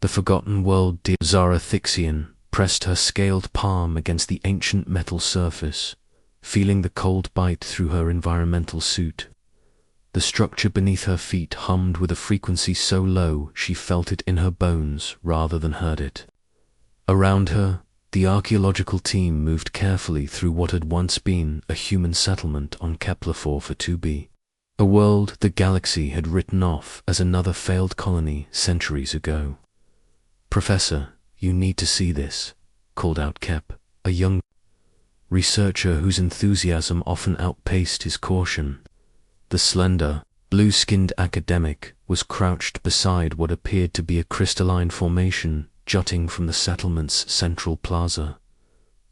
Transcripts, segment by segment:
The forgotten world dear Zarathixian pressed her scaled palm against the ancient metal surface, feeling the cold bite through her environmental suit. The structure beneath her feet hummed with a frequency so low she felt it in her bones rather than heard it. Around her, the archaeological team moved carefully through what had once been a human settlement on Kepler 442b, a world the galaxy had written off as another failed colony centuries ago. "Professor, you need to see this," called out Kep, a young researcher whose enthusiasm often outpaced his caution. The slender, blue-skinned academic was crouched beside what appeared to be a crystalline formation jutting from the settlement's central plaza.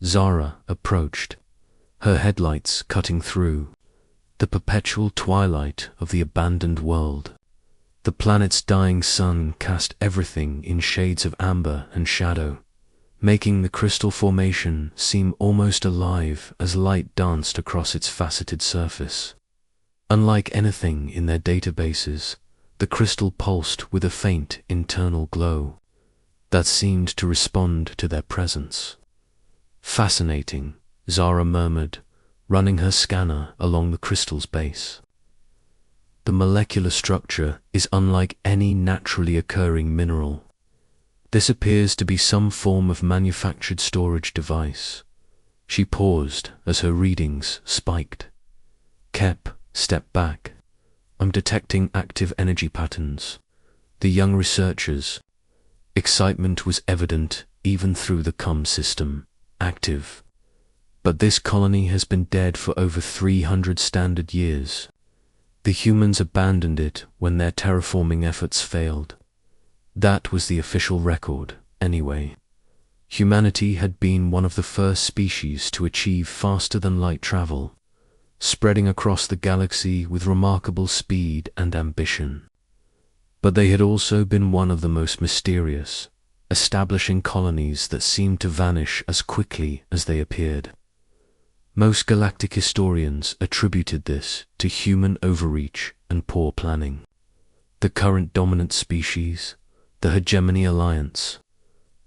Zara approached, her headlights cutting through the perpetual twilight of the abandoned world. The planet's dying sun cast everything in shades of amber and shadow, making the crystal formation seem almost alive as light danced across its faceted surface. Unlike anything in their databases, the crystal pulsed with a faint internal glow that seemed to respond to their presence. "Fascinating," Zara murmured, running her scanner along the crystal's base. "The molecular structure is unlike any naturally occurring mineral. This appears to be some form of manufactured storage device." She paused as her readings spiked. Kep stepped back. "I'm detecting active energy patterns." The young researchers' excitement was evident even through the CUM system. "Active. But this colony has been dead for over 300 standard years. The humans abandoned it when their terraforming efforts failed. That was the official record, anyway. Humanity had been one of the first species to achieve faster-than-light travel, spreading across the galaxy with remarkable speed and ambition. But they had also been one of the most mysterious, establishing colonies that seemed to vanish as quickly as they appeared. Most galactic historians attributed this to human overreach and poor planning. The current dominant species, the Hegemony Alliance,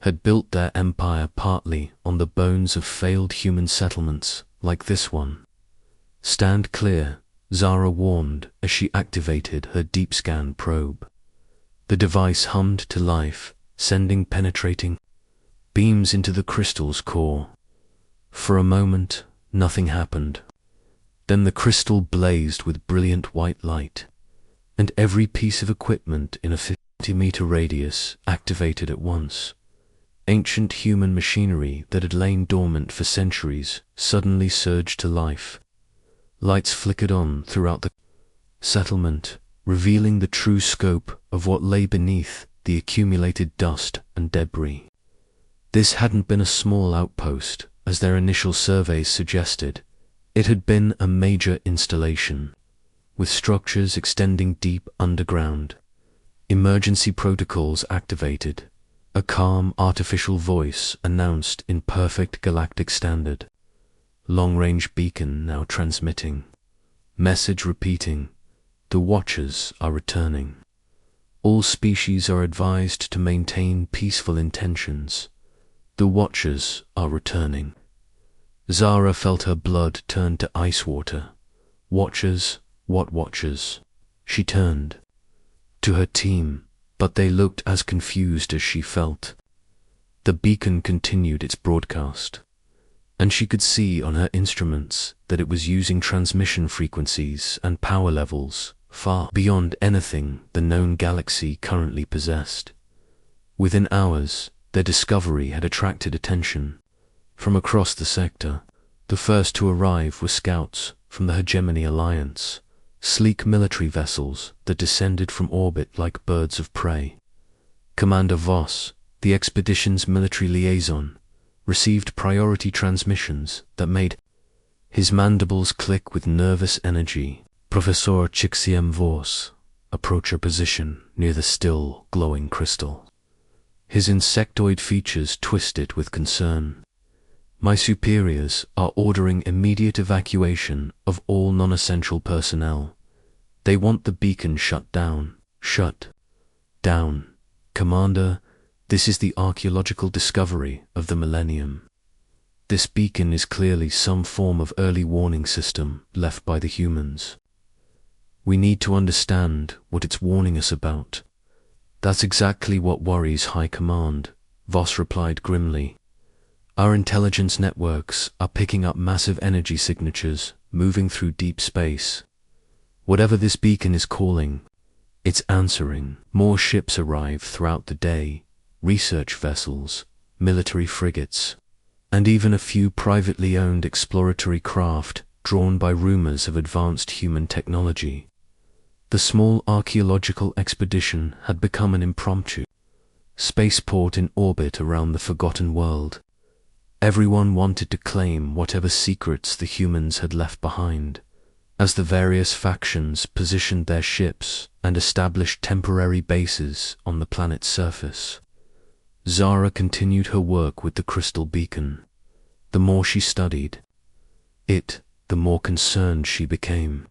had built their empire partly on the bones of failed human settlements like this one. "Stand clear," Zara warned as she activated her deep scan probe. The device hummed to life, sending penetrating beams into the crystal's core. For a moment, nothing happened. Then the crystal blazed with brilliant white light, and every piece of equipment in a 50-meter radius activated at once. Ancient human machinery that had lain dormant for centuries suddenly surged to life. Lights flickered on throughout the settlement, revealing the true scope of what lay beneath the accumulated dust and debris. This hadn't been a small outpost, as their initial surveys suggested. It had been a major installation, with structures extending deep underground. Emergency protocols activated. A calm artificial voice announced in perfect galactic standard. Long-range beacon now transmitting. Message repeating. The Watchers are returning. All species are advised to maintain peaceful intentions. The Watchers are returning. Zara felt her blood turn to ice water. Watchers? What Watchers? She turned to her team, but they looked as confused as she felt. The beacon continued its broadcast, and she could see on her instruments that it was using transmission frequencies and power levels far beyond anything the known galaxy currently possessed. Within hours, their discovery had attracted attention. From across the sector, the first to arrive were scouts from the Hegemony Alliance, sleek military vessels that descended from orbit like birds of prey. Commander Voss, the expedition's military liaison, received priority transmissions that made his mandibles click with nervous energy. Professor Chixiem Voss, approach your position near the still, glowing crystal. His insectoid features twisted with concern. My superiors are ordering immediate evacuation of all non-essential personnel. They want the beacon shut down. Shut down. Commander, This is the archaeological discovery of the millennium. This beacon is clearly some form of early warning system left by the humans. We need to understand what it's warning us about. That's exactly what worries High Command, Voss replied grimly. Our intelligence networks are picking up massive energy signatures moving through deep space. Whatever this beacon is calling, it's answering. More ships arrive throughout the day, research vessels, military frigates, and even a few privately owned exploratory craft drawn by rumors of advanced human technology. The small archaeological expedition had become an impromptu spaceport in orbit around the forgotten world. Everyone wanted to claim whatever secrets the humans had left behind, as the various factions positioned their ships and established temporary bases on the planet's surface. Zara continued her work with the crystal beacon. The more she studied it, the more concerned she became.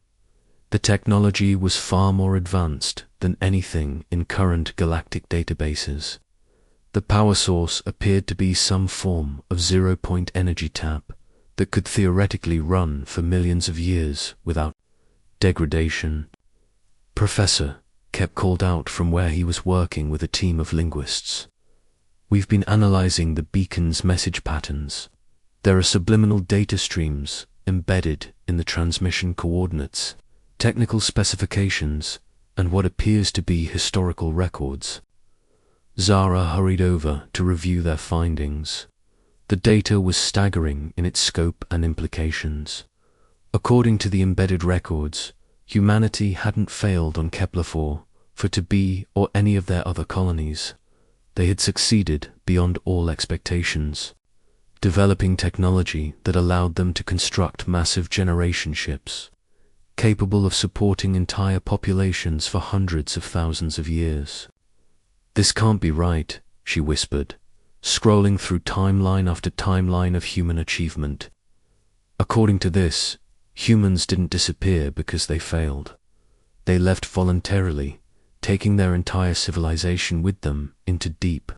The technology was far more advanced than anything in current galactic databases. The power source appeared to be some form of zero-point energy tap that could theoretically run for millions of years without degradation. Professor, Kep called out from where he was working with a team of linguists. We've been analyzing the beacon's message patterns. There are subliminal data streams embedded in the transmission coordinates, technical specifications, and what appears to be historical records. Zara hurried over to review their findings. The data was staggering in its scope and implications. According to the embedded records, humanity hadn't failed on Kepler-4 for to be or any of their other colonies. They had succeeded beyond all expectations, developing technology that allowed them to construct massive generation ships, capable of supporting entire populations for hundreds of thousands of years. This can't be right, she whispered, scrolling through timeline after timeline of human achievement. According to this, humans didn't disappear because they failed. They left voluntarily, taking their entire civilization with them into deep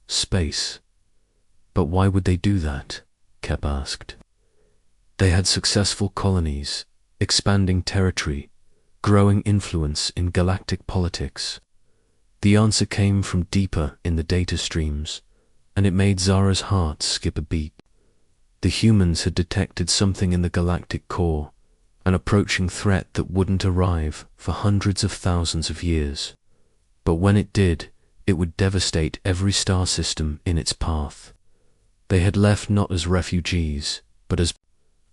space. But why would they do that? Kep asked. They had successful colonies, expanding territory, growing influence in galactic politics. The answer came from deeper in the data streams, and it made Zara's heart skip a beat. The humans had detected something in the galactic core, an approaching threat that wouldn't arrive for hundreds of thousands of years. But when it did, it would devastate every star system in its path. They had left not as refugees, but as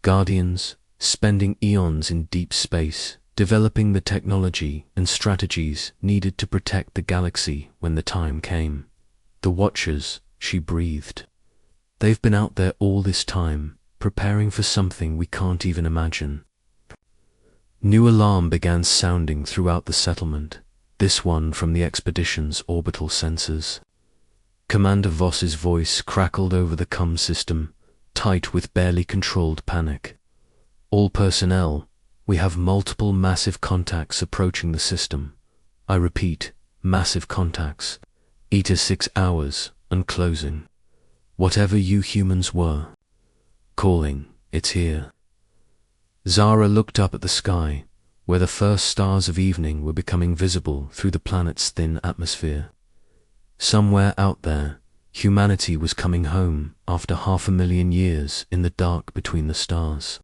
guardians, spending eons in deep space, developing the technology and strategies needed to protect the galaxy when the time came. The Watchers, she breathed. They've been out there all this time, preparing for something we can't even imagine. New alarm began sounding throughout the settlement, this one from the expedition's orbital sensors. Commander Voss's voice crackled over the comm system, tight with barely controlled panic. All personnel, we have multiple massive contacts approaching the system. I repeat, massive contacts. Eta 6 hours and closing. Whatever you humans were. Calling, it's here. Zara looked up at the sky, where the first stars of evening were becoming visible through the planet's thin atmosphere. Somewhere out there, humanity was coming home after 500,000 years in the dark between the stars.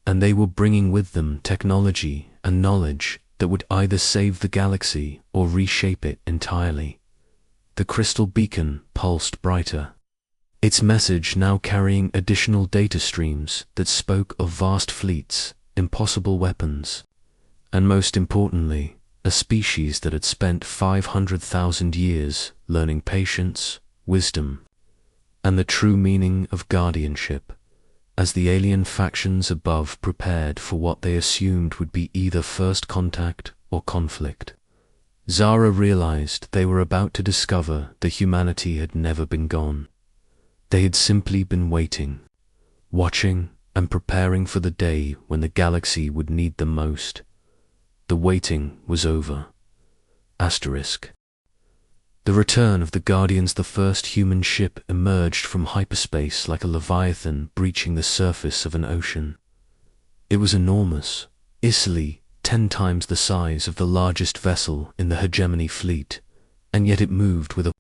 And they were bringing with them technology and knowledge that would either save the galaxy or reshape it entirely. The crystal beacon pulsed brighter, its message now carrying additional data streams that spoke of vast fleets, impossible weapons, and most importantly, a species that had spent 500,000 years learning patience, wisdom, and the true meaning of guardianship, as the alien factions above prepared for what they assumed would be either first contact or conflict. Zara realized they were about to discover that humanity had never been gone. They had simply been waiting, watching and preparing for the day when the galaxy would need them most. The waiting was over. Asterisk. The return of the Guardians. The first human ship emerged from hyperspace like a leviathan breaching the surface of an ocean. It was enormous, easily 10 times the size of the largest vessel in the hegemony fleet, and yet it moved with a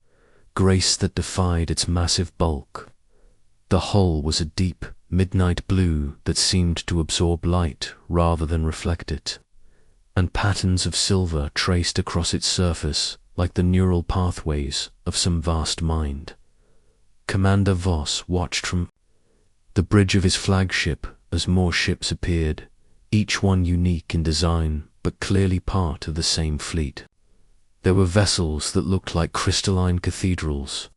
grace that defied its massive bulk. The hull was a deep, midnight blue that seemed to absorb light rather than reflect it, and patterns of silver traced across its surface like the neural pathways of some vast mind. Commander Voss watched from the bridge of his flagship as more ships appeared, each one unique in design but clearly part of the same fleet. There were vessels that looked like crystalline cathedrals,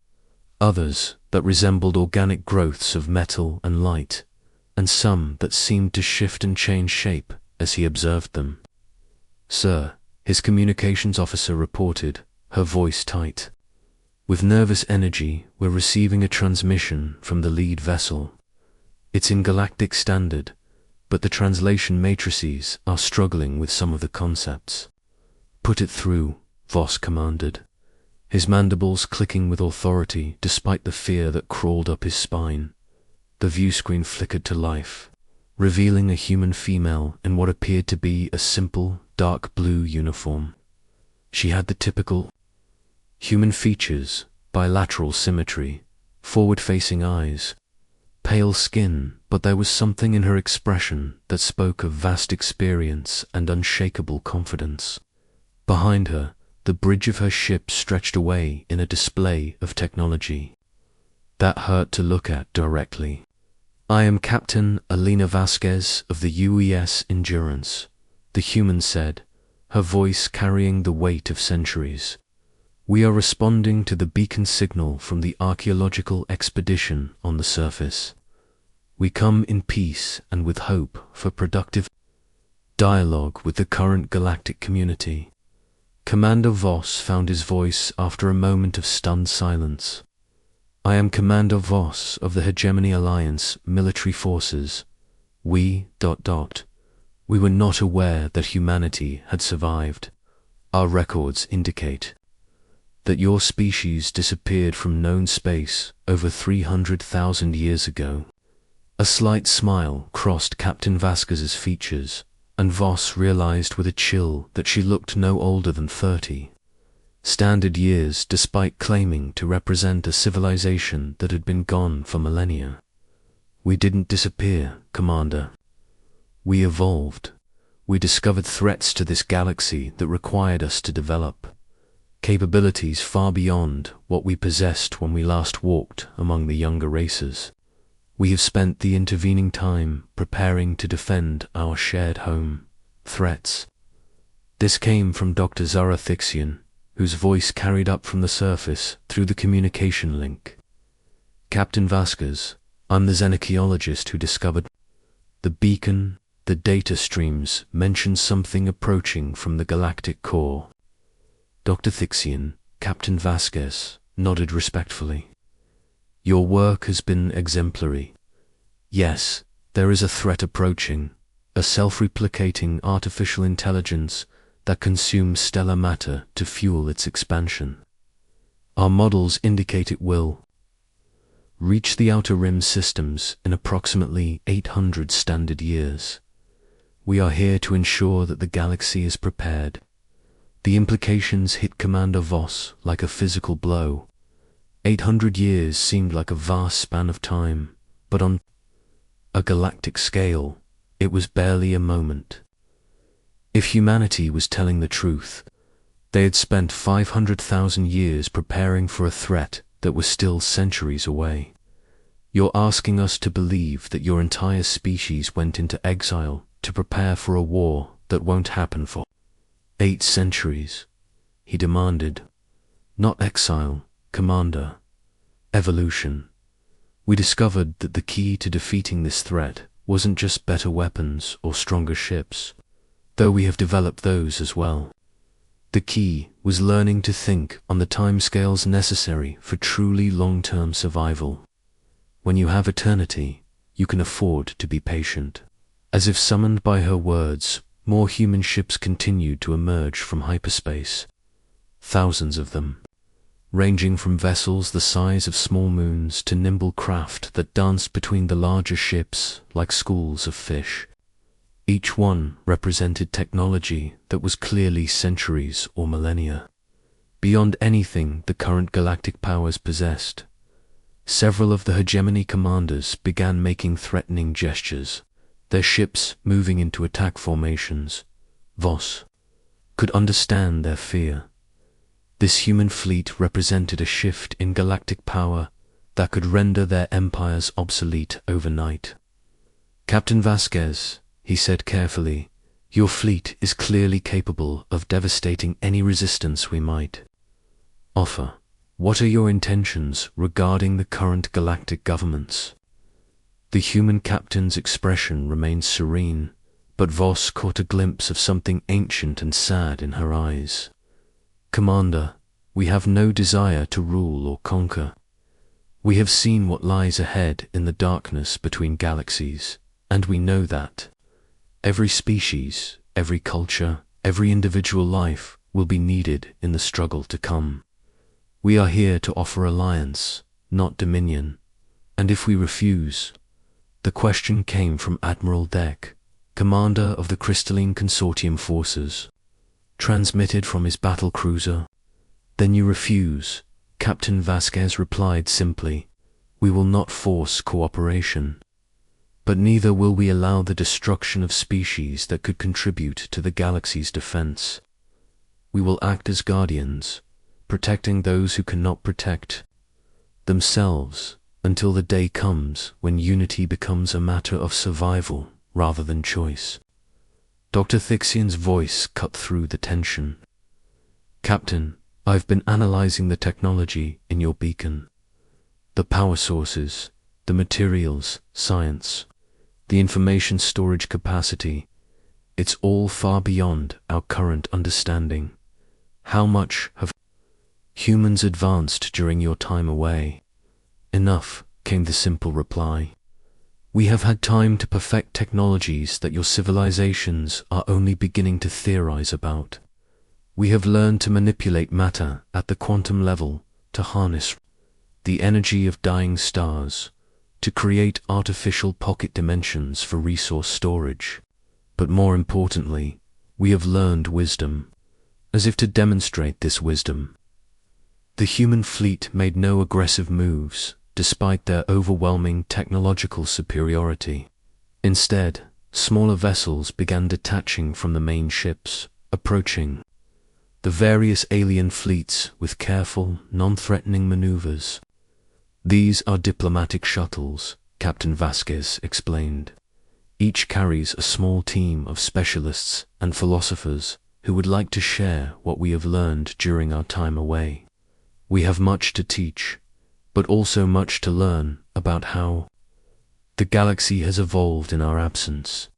others that resembled organic growths of metal and light, and some that seemed to shift and change shape as he observed them. "Sir," his communications officer reported, her voice tight. "With nervous energy, we're receiving a transmission from the lead vessel. It's in galactic standard, but the translation matrices are struggling with some of the concepts." "Put it through," Voss commanded, his mandibles clicking with authority despite the fear that crawled up his spine. The viewscreen flickered to life, revealing a human female in what appeared to be a simple, dark blue uniform. She had the typical human features, bilateral symmetry, forward-facing eyes, pale skin, but there was something in her expression that spoke of vast experience and unshakable confidence. Behind her, the bridge of her ship stretched away in a display of technology. That hurt to look at directly. "I am Captain Alina Vasquez of the UES Endurance," the human said, her voice carrying the weight of centuries. "We are responding to the beacon signal from the archaeological expedition on the surface. We come in peace and with hope for productive dialogue with the current galactic community." Commander Voss found his voice after a moment of stunned silence. "I am Commander Voss of the Hegemony Alliance military forces. We... We were not aware that humanity had survived. Our records indicate that your species disappeared from known space over 300,000 years ago." A slight smile crossed Captain Vasquez's features, and Voss realized with a chill that she looked no older than 30. Standard years despite claiming to represent a civilization that had been gone for millennia. "We didn't disappear, Commander. We evolved. We discovered threats to this galaxy that required us to develop capabilities far beyond what we possessed when we last walked among the younger races. We have spent the intervening time preparing to defend our shared home. Threats." This came from Dr. Zarathixian, whose voice carried up from the surface through the communication link. "Captain Vasquez, I'm the xenocheologist who discovered the beacon. The data streams mention something approaching from the galactic core." Dr. Thixian, Captain Vasquez, nodded respectfully. "Your work has been exemplary. Yes, there is a threat approaching, a self-replicating artificial intelligence that consumes stellar matter to fuel its expansion. Our models indicate it will reach the outer rim systems in approximately 800 standard years. We are here to ensure that the galaxy is prepared." The implications hit Commander Voss like a physical blow. 800 years seemed like a vast span of time, but on a galactic scale, it was barely a moment. If humanity was telling the truth, they had spent 500,000 years preparing for a threat that was still centuries away. "You're asking us to believe that your entire species went into exile to prepare for a war that won't happen for 8 centuries, he demanded. "Not exile, Commander. Evolution. We discovered that the key to defeating this threat wasn't just better weapons or stronger ships, though we have developed those as well. The key was learning to think on the timescales necessary for truly long-term survival. When you have eternity, you can afford to be patient." As if summoned by her words, more human ships continued to emerge from hyperspace. Thousands of them. ranging from vessels the size of small moons to nimble craft that danced between the larger ships like schools of fish. Each one represented technology that was clearly centuries or millennia beyond anything the current galactic powers possessed. Several of the hegemony commanders began making threatening gestures, their ships moving into attack formations. Voss could understand their fear. This human fleet represented a shift in galactic power that could render their empires obsolete overnight. "Captain Vasquez," he said carefully, "your fleet is clearly capable of devastating any resistance we might offer. What are your intentions regarding the current galactic governments?" The human captain's expression remained serene, but Voss caught a glimpse of something ancient and sad in her eyes. "Commander, we have no desire to rule or conquer. We have seen what lies ahead in the darkness between galaxies, and we know that every species, every culture, every individual life will be needed in the struggle to come. We are here to offer alliance, not dominion, and if we refuse—" The question came from Admiral Deck, commander of the Crystalline Consortium forces, transmitted from his battle cruiser. "Then you refuse," Captain Vasquez replied simply. "We will not force cooperation, but neither will we allow the destruction of species that could contribute to the galaxy's defense. We will act as guardians, protecting those who cannot protect themselves until the day comes when unity becomes a matter of survival rather than choice." Dr. Thixian's voice cut through the tension. "Captain, I've been analyzing the technology in your beacon. The power sources, the materials, science, the information storage capacity. It's all far beyond our current understanding. How much have humans advanced during your time away?" "Enough," came the simple reply. "We have had time to perfect technologies that your civilizations are only beginning to theorize about. We have learned to manipulate matter at the quantum level, to harness the energy of dying stars, to create artificial pocket dimensions for resource storage. But more importantly, we have learned wisdom, as if to demonstrate this wisdom. The human fleet made no aggressive moves, despite their overwhelming technological superiority. Instead, smaller vessels began detaching from the main ships, approaching the various alien fleets with careful, non-threatening maneuvers. "These are diplomatic shuttles," Captain Vasquez explained. "Each carries a small team of specialists and philosophers who would like to share what we have learned during our time away. We have much to teach, but also much to learn about how the galaxy has evolved in our absence."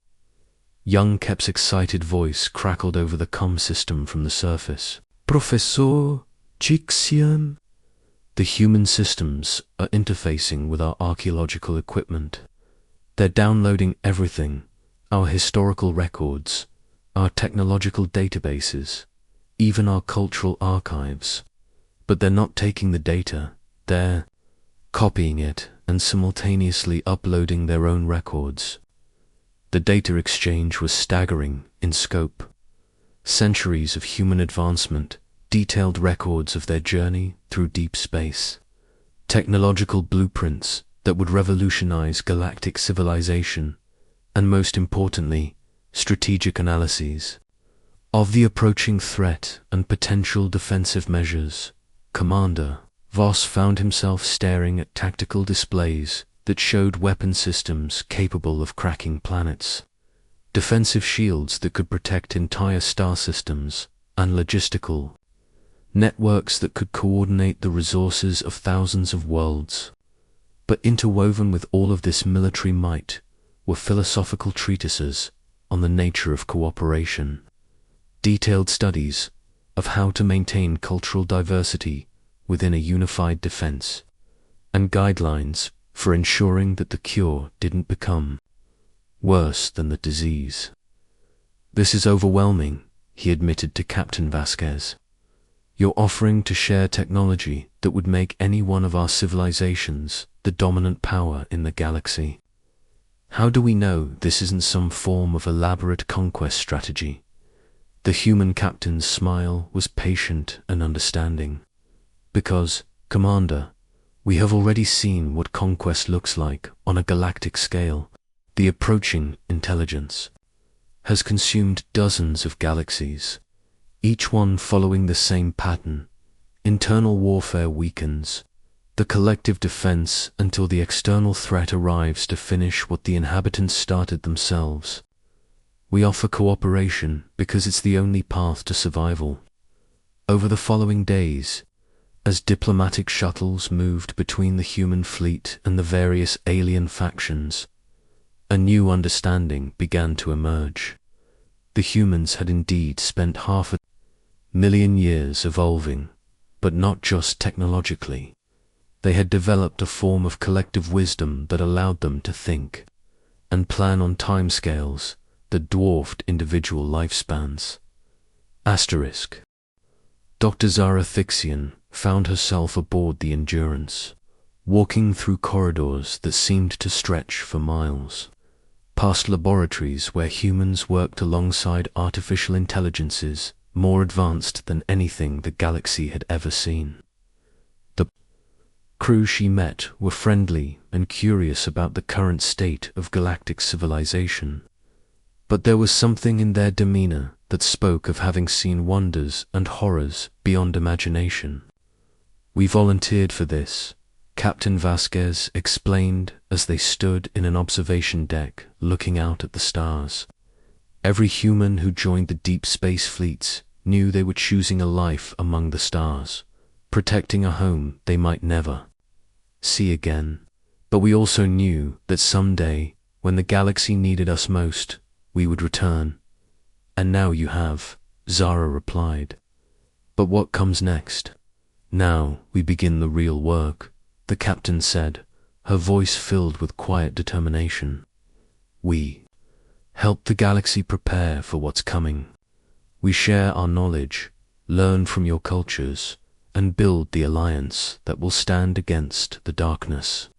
Young Kep's excited voice crackled over the comm system from the surface. "Professor Chixian, the human systems are interfacing with our archaeological equipment. They're downloading everything, our historical records, our technological databases, even our cultural archives. But they're not taking the data, they're copying it and simultaneously uploading their own records." The data exchange was staggering in scope. Centuries of human advancement, detailed records of their journey through deep space, technological blueprints that would revolutionize galactic civilization, and most importantly, strategic analyses of the approaching threat and potential defensive measures. "Commander," Voss found himself staring at tactical displays that showed weapon systems capable of cracking planets, defensive shields that could protect entire star systems, and logistical networks that could coordinate the resources of thousands of worlds. But interwoven with all of this military might were philosophical treatises on the nature of cooperation, detailed studies of how to maintain cultural diversity within a unified defense, and guidelines for ensuring that the cure didn't become worse than the disease. "This is overwhelming," he admitted to Captain Vasquez. You're offering to share technology that would make any one of our civilizations the dominant power in the galaxy. How do we know this isn't some form of elaborate conquest strategy? The human captain's smile was patient and understanding. Because, Commander, we have already seen what conquest looks like on a galactic scale. The approaching intelligence has consumed dozens of galaxies, each one following the same pattern. Internal warfare weakens, the collective defense until the external threat arrives to finish what the inhabitants started themselves. We offer cooperation because it's the only path to survival. Over the following days, as diplomatic shuttles moved between the human fleet and the various alien factions, a new understanding began to emerge. The humans had indeed spent 500,000 years evolving, but not just technologically. They had developed a form of collective wisdom that allowed them to think and plan on timescales that dwarfed individual lifespans. Asterisk. Dr. Zara Thixian found herself aboard the Endurance, walking through corridors that seemed to stretch for miles, past laboratories where humans worked alongside artificial intelligences more advanced than anything the galaxy had ever seen. The crew she met were friendly and curious about the current state of galactic civilization, but there was something in their demeanor that spoke of having seen wonders and horrors beyond imagination. "We volunteered for this," Captain Vasquez explained as they stood in an observation deck looking out at the stars. Every human who joined the deep space fleets knew they were choosing a life among the stars, protecting a home they might never see again. But we also knew that someday, when the galaxy needed us most, we would return. "And now you have," Zara replied. "But what comes next?" "Now we begin the real work," the captain said, her voice filled with quiet determination. "We help the galaxy prepare for what's coming. We share our knowledge, learn from your cultures, and build the alliance that will stand against the darkness.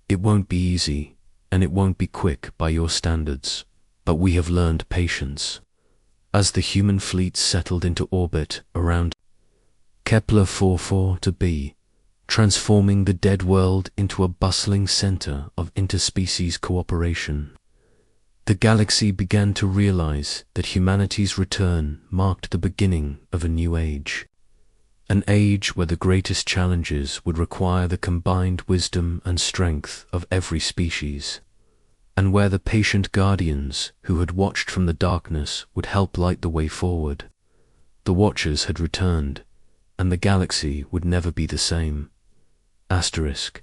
It won't be easy, and it won't be quick by your standards, but we have learned patience." As the human fleet settled into orbit around Kepler 44b, transforming the dead world into a bustling center of interspecies cooperation, the galaxy began to realize that humanity's return marked the beginning of a new age. An age where the greatest challenges would require the combined wisdom and strength of every species, and where the patient guardians who had watched from the darkness would help light the way forward. The Watchers had returned, and the galaxy would never be the same. Asterisk.